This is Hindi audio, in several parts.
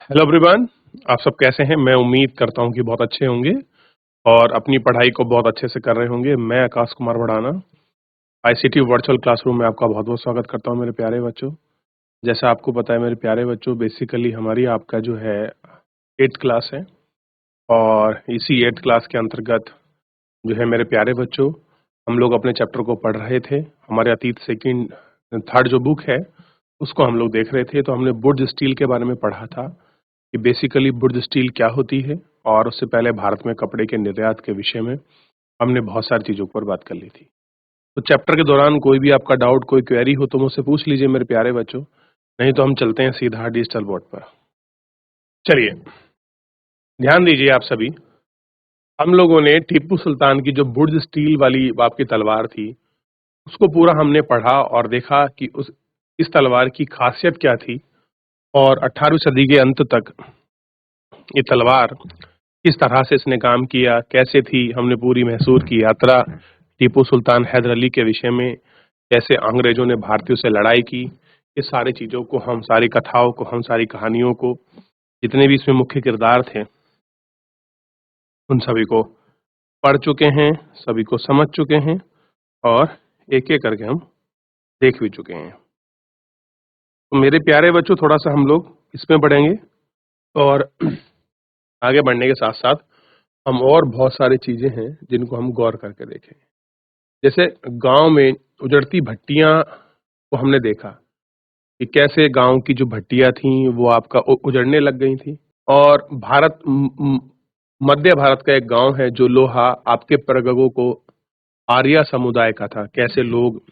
Hello everyone. आप सब कैसे हैं? मैं उम्मीद करता हूं कि बहुत अच्छे होंगे और अपनी पढ़ाई को बहुत अच्छे से कर रहे होंगे। मैं Akash Kumar Bhadana ICT virtual classroom में आपका बहुत बहुत स्वागत करता हूं मेरे प्यारे बच्चों। जैसा आपको पता है मेरे प्यारे बच्चों, बेसिकली हमारी आपका जो है 8th क्लास है और इसी 8th क्लास के अंतर्गत जो है मेरे प्यारे बच्चों, हम लोग अपने चैप्टर को पढ़ रहे थे। हमारे अतीत सेकंड थर्ड जो बुक है उसको हम लोग देख रहे थे। तो हमने बुर्ज स्टील के बारे में पढ़ा था कि बेसिकली बुर्ज स्टील क्या होती है, और उससे पहले भारत में कपड़े के निर्यात के विषय में हमने बहुत सारी चीजों पर बात कर ली थी। तो चैप्टर के दौरान कोई भी आपका डाउट, कोई क्वेरी हो तो मुझसे पूछ लीजिए मेरे प्यारे बच्चों, नहीं तो हम चलते हैं सीधा डिजिटल बोर्ड पर। चलिए ध्यान दीजिए आप सभी। हम लोगों ने टीपू सुल्तान की जो बुर्ज स्टील वाली आपकी तलवार थी उसको पूरा हमने पढ़ा और देखा कि इस तलवार की खासियत क्या थी, और 18वीं सदी के अंत तक ये तलवार किस तरह से इसने काम किया, कैसे थी। हमने पूरी मैसूर की यात्रा, टीपू सुल्तान हैदर अली के विषय में, कैसे अंग्रेजों ने भारतीयों से लड़ाई की, ये सारी चीजों को, हम सारी कथाओं को, हम सारी कहानियों को, जितने भी इसमें मुख्य किरदार थे उन सभी को पढ़ चुके हैं, सभी को समझ चुके हैं और एक एक करके हम देख भी चुके हैं। तो मेरे प्यारे बच्चों, थोड़ा सा हम लोग इसमें बढ़ेंगे और आगे बढ़ने के साथ साथ हम और बहुत सारी चीजें हैं जिनको हम गौर करके देखेंगे। जैसे गांव में उजड़ती भट्टियां को हमने देखा कि कैसे गांव की जो भट्टियां थी वो आपका उजड़ने लग गई थी। और मध्य भारत का एक गांव है जो लोहा आपके प्रगगों को आर्या समुदाय का था। कैसे लोग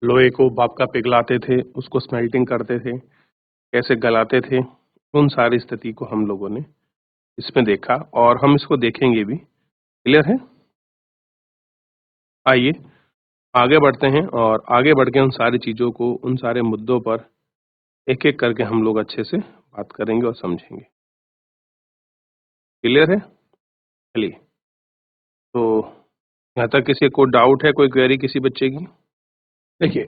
लोहे को आपका पिघलाते थे, उसको स्मेल्टिंग करते थे, कैसे गलाते थे, उन सारी स्थिति को हम लोगों ने इसमें देखा और हम इसको देखेंगे भी। क्लियर है? आइए आगे बढ़ते हैं और आगे बढ़ के उन सारी चीजों को, उन सारे मुद्दों पर एक एक करके हम लोग अच्छे से बात करेंगे और समझेंगे। क्लियर है? चलिए, तो यहाँ तक किसी को डाउट है, कोई क्वेरी किसी बच्चे की? देखिए,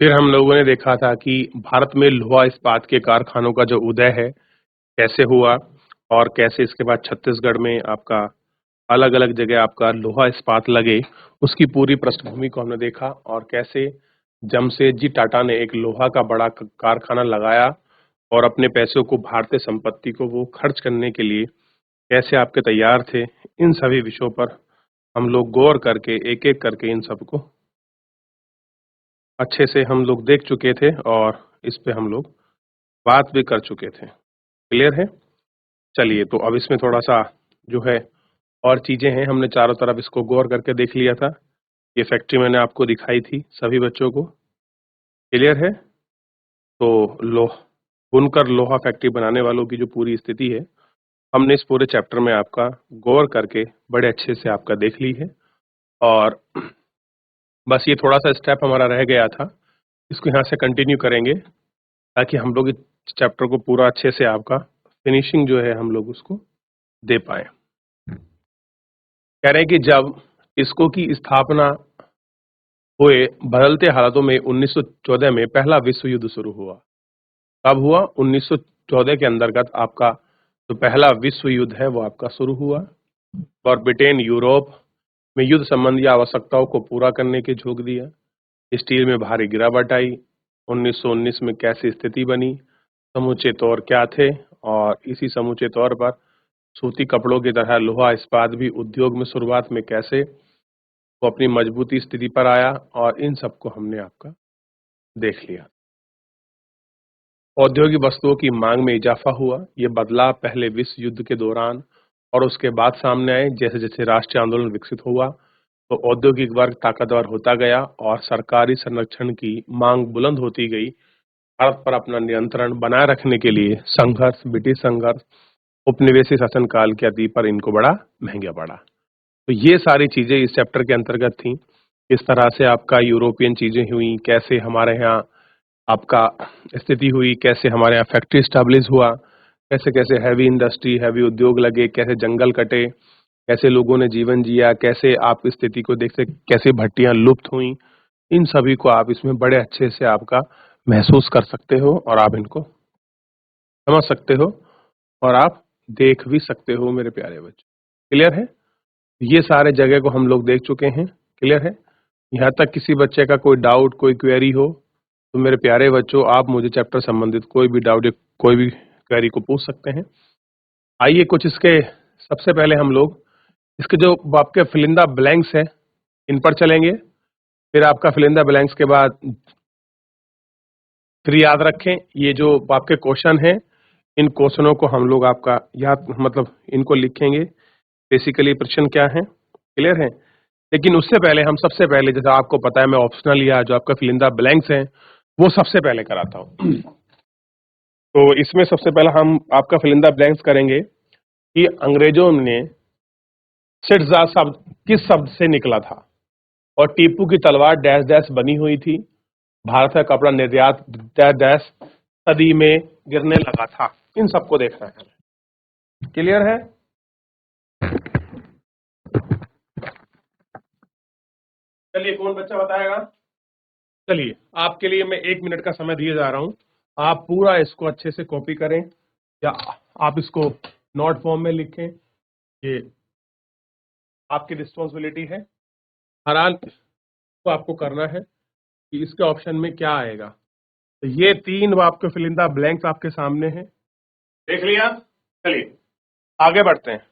फिर हम लोगों ने देखा था कि भारत में लोहा इस्पात के कारखानों का जो उदय है कैसे हुआ, और कैसे इसके बाद छत्तीसगढ़ में आपका अलग अलग जगह आपका लोहा इस्पात लगे, उसकी पूरी पृष्ठभूमि को हमने देखा। और कैसे जमशेदजी टाटा ने एक लोहा का बड़ा कारखाना लगाया और अपने पैसों को, भारतीय संपत्ति को वो खर्च करने के लिए कैसे आपके तैयार थे। इन सभी विषयों पर हम लोग गौर करके एक एक करके इन सबको अच्छे से हम लोग देख चुके थे और इस पे हम लोग बात भी कर चुके थे। क्लियर है? चलिए, तो अब इसमें थोड़ा सा जो है और चीजें हैं, हमने चारों तरफ इसको गौर करके देख लिया था। ये फैक्ट्री मैंने आपको दिखाई थी सभी बच्चों को। क्लियर है? तो बुनकर लोहा फैक्ट्री बनाने वालों की जो पूरी स्थिति है हमने इस पूरे चैप्टर में आपका गौर करके बड़े अच्छे से आपका देख ली है। और बस ये थोड़ा सा स्टेप हमारा रह गया था, इसको यहाँ से कंटिन्यू करेंगे ताकि हम लोग इस चैप्टर को पूरा अच्छे से आपका फिनिशिंग जो है हम लोग उसको दे पाए। कह रहे हैं कि जब इसको की स्थापना हुए बदलते हालातों में 1914 में पहला विश्व युद्ध शुरू हुआ। कब हुआ? 1914 के अंतर्गत आपका जो पहला विश्व युद्ध है वो आपका शुरू हुआ और ब्रिटेन यूरोप में युद्ध संबंधी आवश्यकताओं को पूरा करने की झोंक दिया। स्टील में भारी गिरावट आई। 1919 में कैसी स्थिति बनी, समूचे तौर क्या थे, और इसी समूचे तौर पर सूती कपड़ों की तरह लोहा इस्पात भी उद्योग में शुरुआत में कैसे वो अपनी मजबूती स्थिति पर आया, और इन सबको हमने आपका देख लिया। औद्योगिक वस्तुओं की मांग में इजाफा हुआ। ये बदलाव पहले विश्व युद्ध के दौरान और उसके बाद सामने आए। जैसे जैसे राष्ट्रीय आंदोलन विकसित हुआ तो औद्योगिक वर्ग ताकतवर होता गया और सरकारी संरक्षण की मांग बुलंद होती गई। भारत पर अपना नियंत्रण बनाए रखने के लिए संघर्ष, ब्रिटिश संघर्ष, उपनिवेशी शासन काल की अवधि पर इनको बड़ा महंगा पड़ा। तो ये सारी चीजें इस चैप्टर के अंतर्गत थी। किस तरह से आपका यूरोपियन चीजें हुई, कैसे हमारे यहाँ आपका स्थिति हुई, कैसे हमारे यहाँ फैक्ट्री स्टैब्लिश हुआ, कैसे कैसे हैवी इंडस्ट्री, हैवी उद्योग लगे, कैसे जंगल कटे, कैसे लोगों ने जीवन जिया, कैसे आप इस स्थिति को देखते, कैसे भट्टियां लुप्त हुई। इन सभी को आप इसमें बड़े अच्छे से आपका महसूस कर सकते हो और आप इनको समझ सकते हो। और आप देख भी सकते हो मेरे प्यारे बच्चों। क्लियर है? ये सारे जगह को हम लोग देख चुके हैं। क्लियर है? यहाँ तक किसी बच्चे का कोई डाउट, कोई क्वेरी हो तो मेरे प्यारे बच्चों आप मुझे चैप्टर संबंधित कोई भी डाउट या कोई भी क्वेरी को पूछ सकते हैं। आइए कुछ इसके सबसे पहले हम लोग इसके जो आपके फिलिंदा ब्लैंक्स है इन पर चलेंगे। फिर आपका फिलिंदा ब्लैंक्स के बाद फिर याद रखें ये जो आपके क्वेश्चन हैं इन क्वेश्चनों को हम लोग आपका याद मतलब इनको लिखेंगे बेसिकली प्रश्न क्या है। क्लियर है? लेकिन उससे पहले हम सबसे पहले जैसा आपको पता है मैं ऑप्शनल या जो आपका फिलिंदा ब्लैंक्स हैं वो सबसे पहले कराता हूँ। तो इसमें सबसे पहला हम आपका फिलिंदा ब्लैंक्स करेंगे कि अंग्रेजों ने सिरजा शब्द किस शब्द से निकला था और टीपू की तलवार डैश डैश बनी हुई थी। भारत का कपड़ा निर्यात डैश डैश सदी में गिरने लगा था। इन सबको देखना है। क्लियर है? चलिए कौन बच्चा बताएगा? चलिए आपके लिए मैं 1 मिनट का समय दिए जा रहा हूं। आप पूरा इसको अच्छे से कॉपी करें या आप इसको नोट फॉर्म में लिखें। ये आपकी रिस्पॉन्सिबिलिटी है। हर हाल तो आपको करना है कि इसके ऑप्शन में क्या आएगा। तो ये 3 आपके फिलिंदा ब्लैंक्स आपके सामने हैं। देख लिया? चलिए आगे बढ़ते हैं।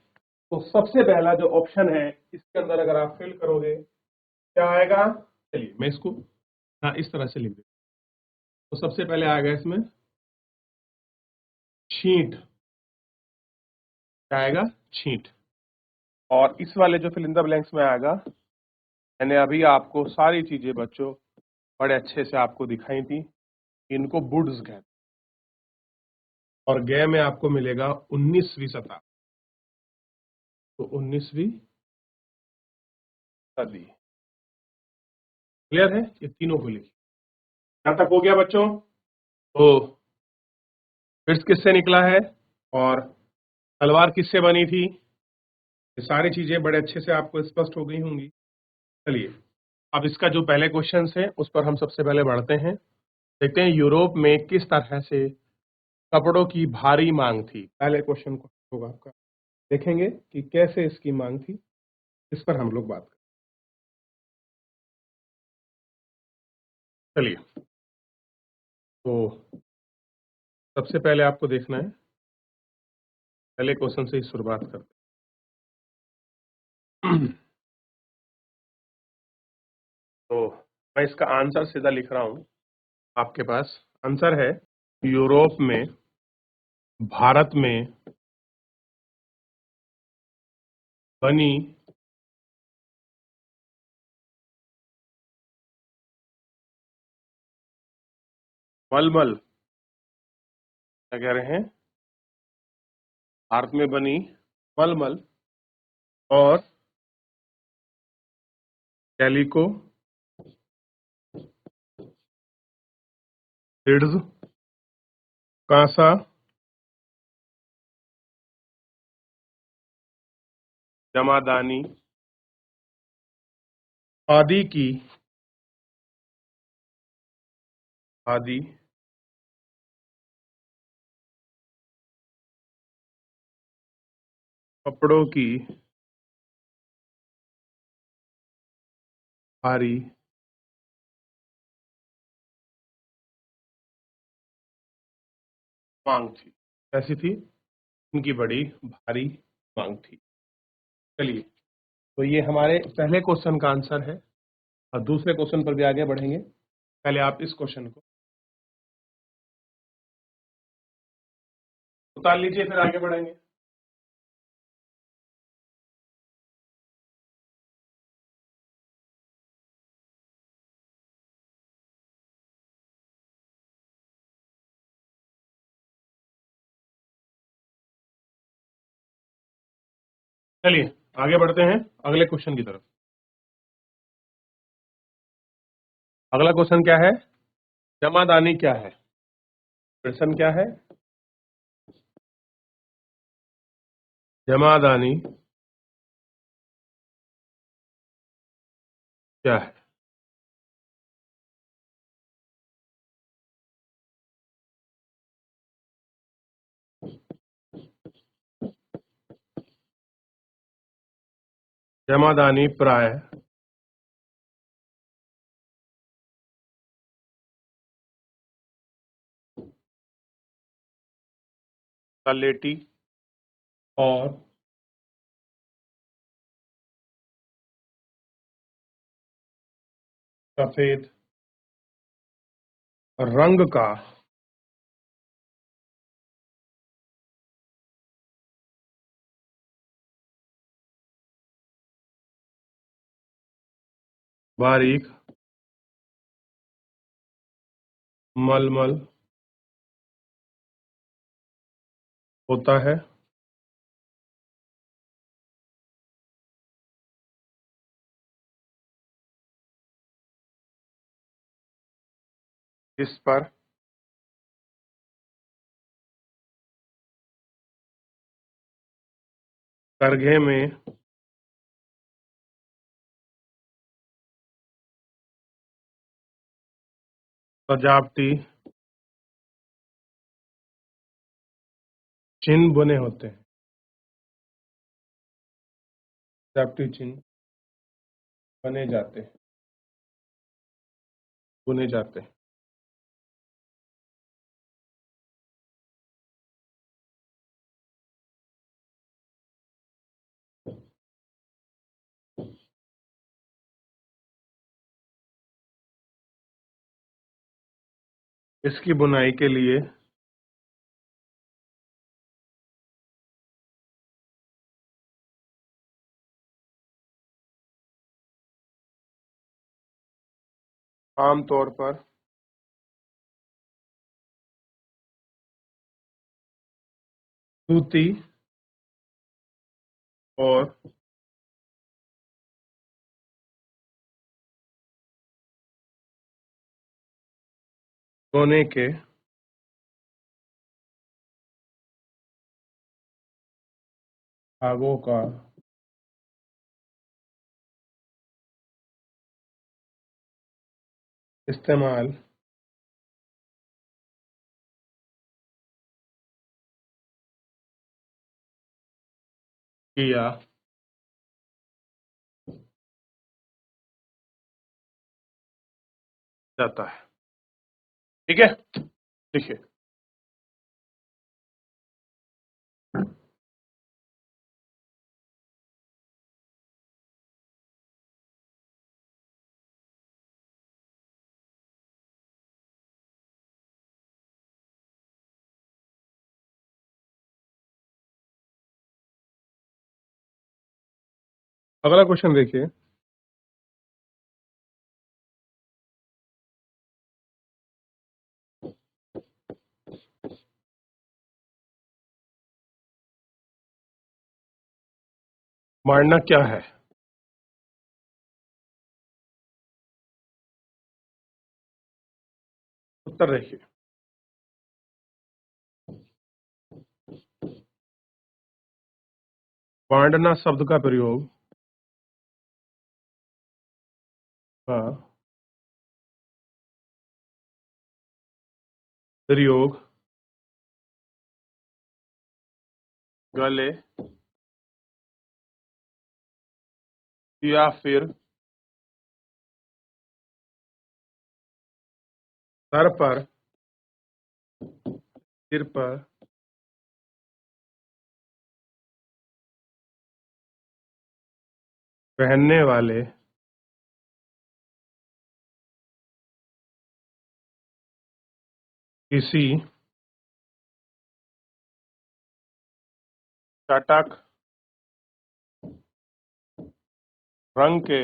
तो सबसे पहला जो ऑप्शन है इसके अंदर अगर आप फिल करोगे क्या आएगा? चलिए मैं इसको हाँ इस तरह से लिख देता हूं। तो सबसे पहले आएगा इसमें छींट। क्या आएगा? छींट। और इस वाले जो फिलिंदा ब्लैंक्स में आएगा मैंने अभी आपको सारी चीजें बच्चों बड़े अच्छे से आपको दिखाई थी। इनको बुड्स कहते हैं और गए में आपको मिलेगा 19वीं शताब्दी। तो 19वीं सदी। क्लियर है? ये तीनों को लिखिए। यहां तक हो गया बच्चों? तो फिर किससे निकला है और तलवार किससे बनी थी? ये सारी चीजें बड़े अच्छे से आपको स्पष्ट हो गई होंगी। चलिए अब इसका जो पहले क्वेश्चन है उस पर हम सबसे पहले बढ़ते हैं। देखते हैं यूरोप में किस तरह से कपड़ों की भारी मांग थी। पहले क्वेश्चन को होगा आपका। देखेंगे कि कैसे इसकी मांग थी। इस पर हम लोग बात करें। चलिए तो सबसे पहले आपको देखना है। पहले क्वेश्चन से ही शुरुआत करते हैं। तो मैं इसका आंसर सीधा लिख रहा हूं आपके पास। आंसर है यूरोप में भारत में बनी मलमल। क्या कह रहे हैं? भारत में बनी मलमल और कैलिको हिड्स कांसा जमादानी आदि की आदि कपड़ों की भारी मांग थी। कैसी थी? इनकी बड़ी भारी मांग थी। चलिए तो ये हमारे पहले क्वेश्चन का आंसर है और दूसरे क्वेश्चन पर भी आगे बढ़ेंगे। पहले आप इस क्वेश्चन को उतार लीजिए फिर आगे बढ़ेंगे। चलिए आगे बढ़ते हैं अगले क्वेश्चन की तरफ। अगला क्वेश्चन क्या है? जमादानी क्या है? प्रश्न क्या है? जमादानी क्या है? जमादानी प्राय तलेटी और सफेद रंग का बारीक मलमल होता है। इस पर करघे में सजावटी चिन्ह बने होते हैं। सजावटी चिन्ह बने जाते हैं, बुने जाते हैं। इसकी बुनाई के लिए आमतौर पर सूती और सोने के धागों का इस्तेमाल किया जाता है। ठीक है, देखिए अगला क्वेश्चन देखिए। मांडना क्या है? उत्तर देखिए। बांटना शब्द का हाँ, प्रयोग गले या फिर सर पर, सिर पर पहनने वाले किसी चटक रंग के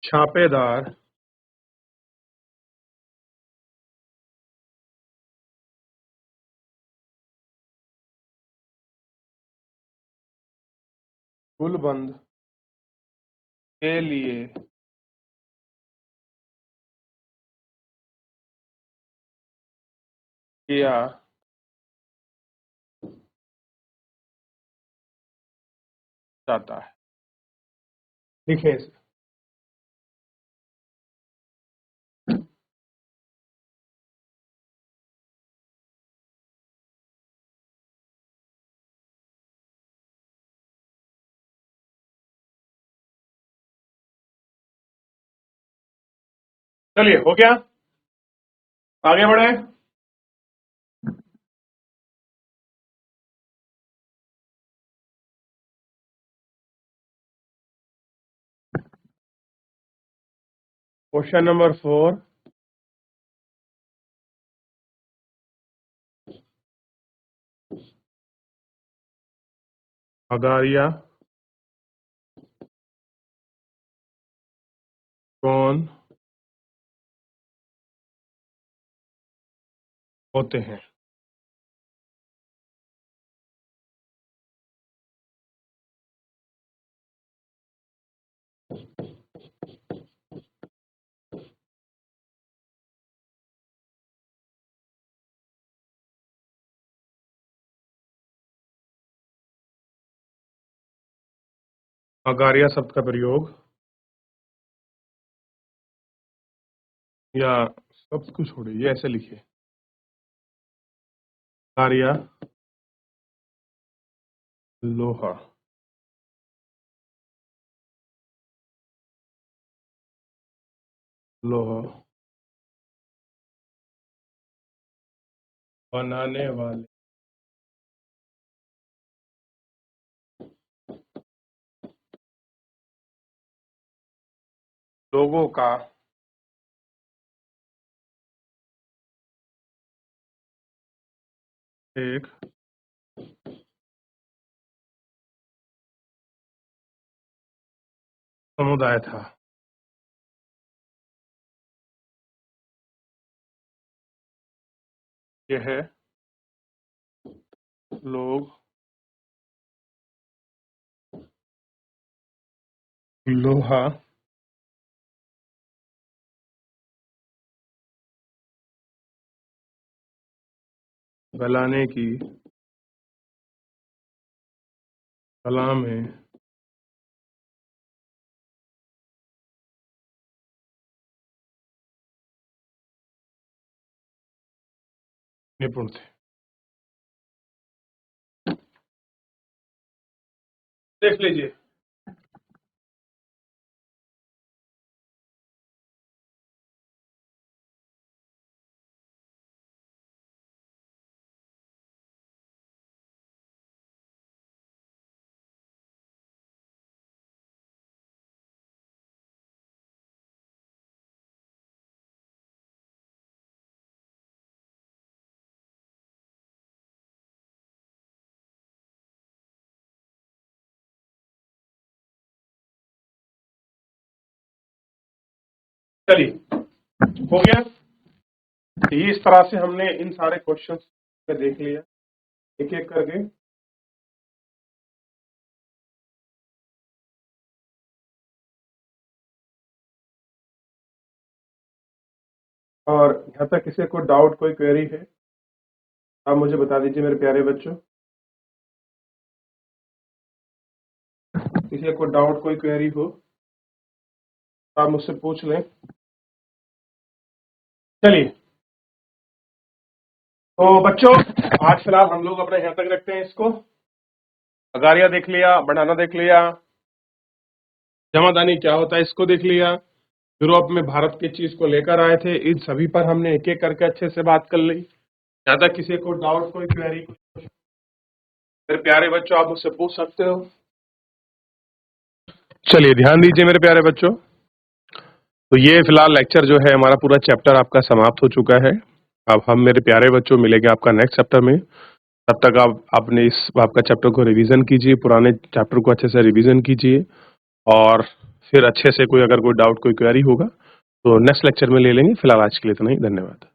छापेदार गुलबंद के लिए किया जाता है। लिखे इसे। चलिए, हो गया, आगे बढ़े। क्वेश्चन नंबर 4, अगारिया कौन होते हैं? अगारिया शब्द का प्रयोग, या शब्द को छोड़िए, ये ऐसे लिखिए, अगारिया लोहा, लोहा बनाने वाले लोगों का एक समुदाय था। यह लोग लोहा गलाने की कला में निपुण थे। देख लीजिए, चलिए, हो गया। तो इस तरह से हमने इन सारे क्वेश्चन पे देख लिया एक एक करके। और यहाँ तक किसी को डाउट, कोई क्वेरी है, आप मुझे बता दीजिए मेरे प्यारे बच्चों। किसी को डाउट, कोई क्वेरी हो, आप मुझसे पूछ लें। चलिए, तो बच्चों आज फिलहाल हम लोग अपने यहाँ तक रखते हैं इसको। अगारिया देख लिया, बढ़ाना देख लिया, जमादानी क्या होता है इसको देख लिया, यूरोप में भारत की चीज को लेकर आए थे, इन सभी पर हमने एक एक करके अच्छे से बात कर ली। ज्यादा किसी को डाउट, कोई क्वेरी, मेरे प्यारे बच्चों आप मुझसे पूछ सकते हो। चलिए ध्यान दीजिए मेरे प्यारे बच्चों, तो ये फिलहाल लेक्चर जो है हमारा पूरा चैप्टर आपका समाप्त हो चुका है। अब हम मेरे प्यारे बच्चों मिलेंगे आपका नेक्स्ट चैप्टर में। तब तक आप अपने इस आपका चैप्टर को रिवीजन कीजिए, पुराने चैप्टर को अच्छे से रिवीजन कीजिए, और फिर अच्छे से कोई अगर कोई डाउट, कोई क्वेरी होगा तो नेक्स्ट लेक्चर में ले लेंगे। फिलहाल आज के लिए इतना ही, धन्यवाद।